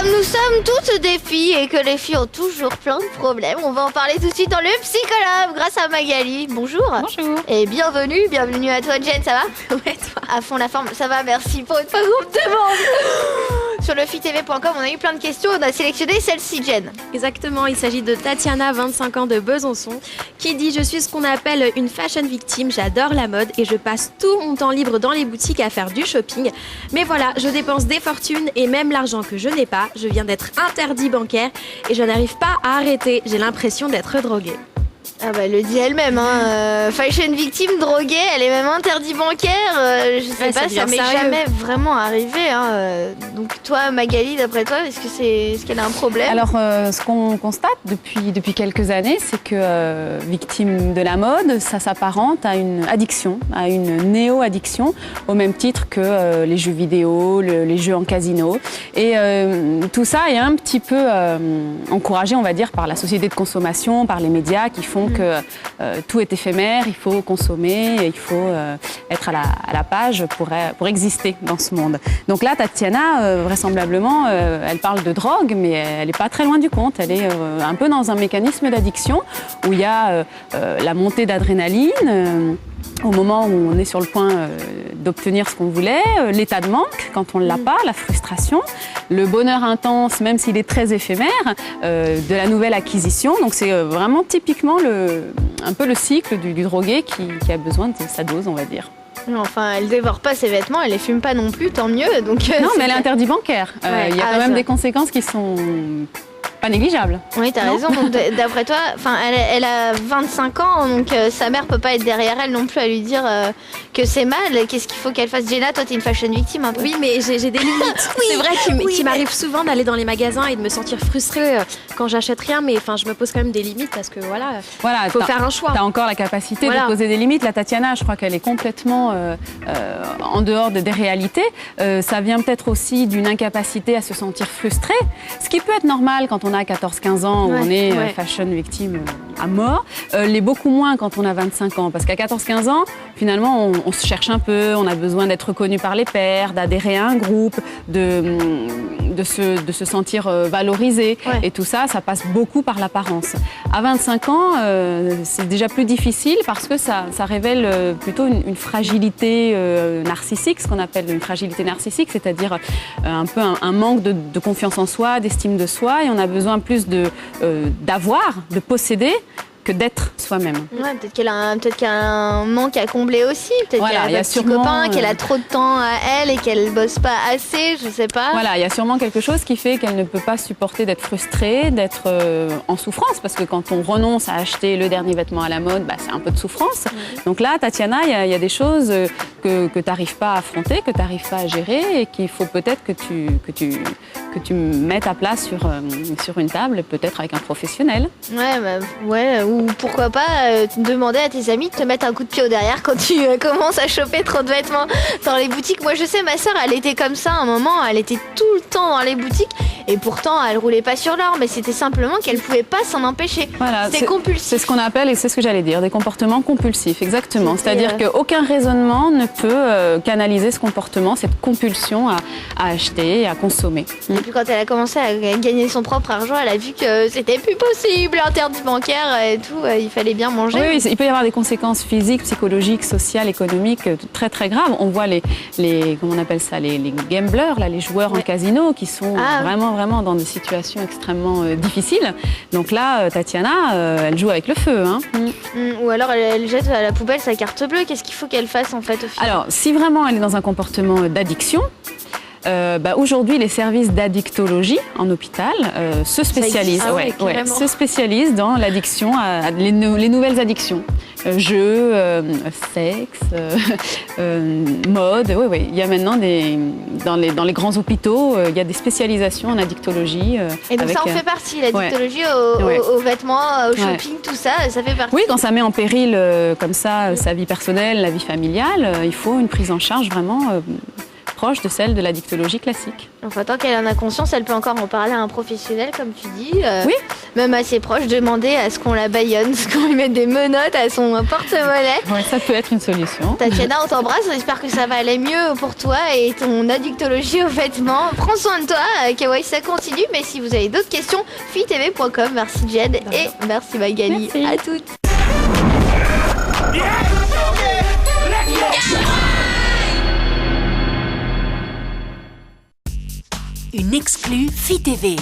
comme nous sommes toutes des filles et que les filles ont toujours plein de problèmes, on va en parler tout de suite dans le Psychologue grâce à Magali. Bonjour. Bonjour. Et bienvenue à toi Jen, ça va? Ouais, toi. À fond la forme, ça va, merci pour une fois qu'on me demande. Sur le fitTV.com, on a eu plein de questions, on a sélectionné celle-ci Jen. Exactement, il s'agit de Tatiana, 25 ans de Besançon, qui dit « Je suis ce qu'on appelle une fashion victime, j'adore la mode et je passe tout mon temps libre dans les boutiques à faire du shopping. Mais voilà, je dépense des fortunes et même l'argent que je n'ai pas, je viens d'être interdit bancaire et je n'arrive pas à arrêter, j'ai l'impression d'être droguée. » Ah bah elle le dit elle-même, fashion victime, droguée, elle est même interdit bancaire, je sais pas, ça m'est jamais vraiment arrivé. Donc toi Magali, d'après toi, est-ce qu'elle a un problème? Alors ce qu'on constate depuis quelques années, c'est que victime de la mode, ça s'apparente à une addiction, à une néo-addiction, au même titre que les jeux vidéo, les jeux en casino. Et tout ça est un petit peu encouragé, on va dire, par la société de consommation, par les médias qui font que tout est éphémère, il faut consommer, il faut être à la page pour exister dans ce monde. Donc là, Tatiana, vraisemblablement, elle parle de drogue, mais elle n'est pas très loin du compte. Elle est un peu dans un mécanisme d'addiction où il y a la montée d'adrénaline, au moment où on est sur le point d'obtenir ce qu'on voulait, l'état de manque quand on ne l'a pas, la frustration, le bonheur intense, même s'il est très éphémère, de la nouvelle acquisition. Donc c'est vraiment typiquement un peu le cycle du drogué qui a besoin de sa dose, on va dire. Enfin, elle dévore pas ses vêtements, elle les fume pas non plus, tant mieux. Donc, non, mais elle est interdit bancaire. Il y a quand même des conséquences qui sont pas négligeable. Oui, t'as raison. Donc, d'après toi, elle a 25 ans, donc sa mère peut pas être derrière elle non plus à lui dire que c'est mal. Qu'est-ce qu'il faut qu'elle fasse? Jenna, toi, t'es une fashion victime un peu. Oui, mais j'ai des limites. Oui, c'est vrai qu'il mais... m'arrive souvent d'aller dans les magasins et de me sentir frustrée quand j'achète rien, mais je me pose quand même des limites parce que voilà, faut faire un choix. T'as encore la capacité de poser des limites. La Tatiana, je crois qu'elle est complètement en dehors des réalités. Ça vient peut-être aussi d'une incapacité à se sentir frustrée, ce qui peut être normal quand on a 14-15 ans où on est fashion victime à mort, l'est beaucoup moins quand on a 25 ans. Parce qu'à 14-15 ans, finalement, on se cherche un peu, on a besoin d'être reconnu par les pairs, d'adhérer à un groupe, de se sentir valorisé. Et tout ça, ça passe beaucoup par l'apparence. À 25 ans, c'est déjà plus difficile parce que ça révèle plutôt une fragilité narcissique, ce qu'on appelle une fragilité narcissique, c'est-à-dire un peu un manque de confiance en soi, d'estime de soi, et on a besoin plus d'avoir, de posséder, que d'être soi-même. Ouais, peut-être qu'elle a un manque à combler aussi. Peut-être qu'elle a un petit copain, qu'elle a trop de temps à elle et qu'elle bosse pas assez, je sais pas. Voilà, il y a sûrement quelque chose qui fait qu'elle ne peut pas supporter d'être frustrée, d'être en souffrance, parce que quand on renonce à acheter le dernier vêtement à la mode, c'est un peu de souffrance. Donc là, Tatiana, il y a des choses que tu n'arrives pas à affronter, que tu n'arrives pas à gérer et qu'il faut peut-être que tu mettes à plat sur une table, peut-être avec un professionnel. Ou pourquoi pas demander à tes amis de te mettre un coup de pied au derrière quand tu commences à choper trop de vêtements dans les boutiques. Moi je sais, ma sœur elle était comme ça à un moment, elle était tout le temps dans les boutiques et pourtant elle roulait pas sur l'or, mais c'était simplement qu'elle pouvait pas s'en empêcher. Voilà, c'est compulsif. C'est ce qu'on appelle, et c'est ce que j'allais dire, des comportements compulsifs, exactement. C'est-à-dire qu'aucun raisonnement ne peut canaliser ce comportement, cette compulsion à acheter et à consommer. Et puis quand elle a commencé à gagner son propre argent, elle a vu que c'était plus possible, interdit bancaire et tout, il fallait bien manger. Oui, il peut y avoir des conséquences physiques, psychologiques, sociales, économiques très très graves. On voit les comment on appelle ça, les gamblers, là, les joueurs en casino qui sont vraiment dans des situations extrêmement difficiles. Donc là, Tatiana, elle joue avec le feu. Ou alors elle jette à la poubelle sa carte bleue. Qu'est-ce qu'il faut qu'elle fasse en fait au final? Alors, si vraiment elle est dans un comportement d'addiction, aujourd'hui, les services d'addictologie en hôpital se spécialisent, se spécialisent dans l'addiction, les nouvelles addictions. Jeux, sexe, mode, il y a maintenant dans les grands hôpitaux, il y a des spécialisations en addictologie. Et donc ça en fait partie, l'addictologie aux vêtements, au shopping, tout ça, ça fait partie. Oui, quand ça met en péril comme ça sa vie personnelle, la vie familiale, il faut une prise en charge vraiment proche de celle de l'addictologie classique. Enfin, tant qu'elle en a conscience, elle peut encore en parler à un professionnel, comme tu dis. Oui. Même à ses proches, demander à ce qu'on la bâillonne, ce qu'on lui mette des menottes à son porte-monnaie. Ouais, ça peut être une solution. Tatiana, on t'embrasse, on espère que ça va aller mieux pour toi et ton addictologie aux vêtements. Prends soin de toi, Kawaii, ça continue, mais si vous avez d'autres questions, fitv.com. Merci Jed et merci Magali. Merci. À toutes. Une exclue FITV.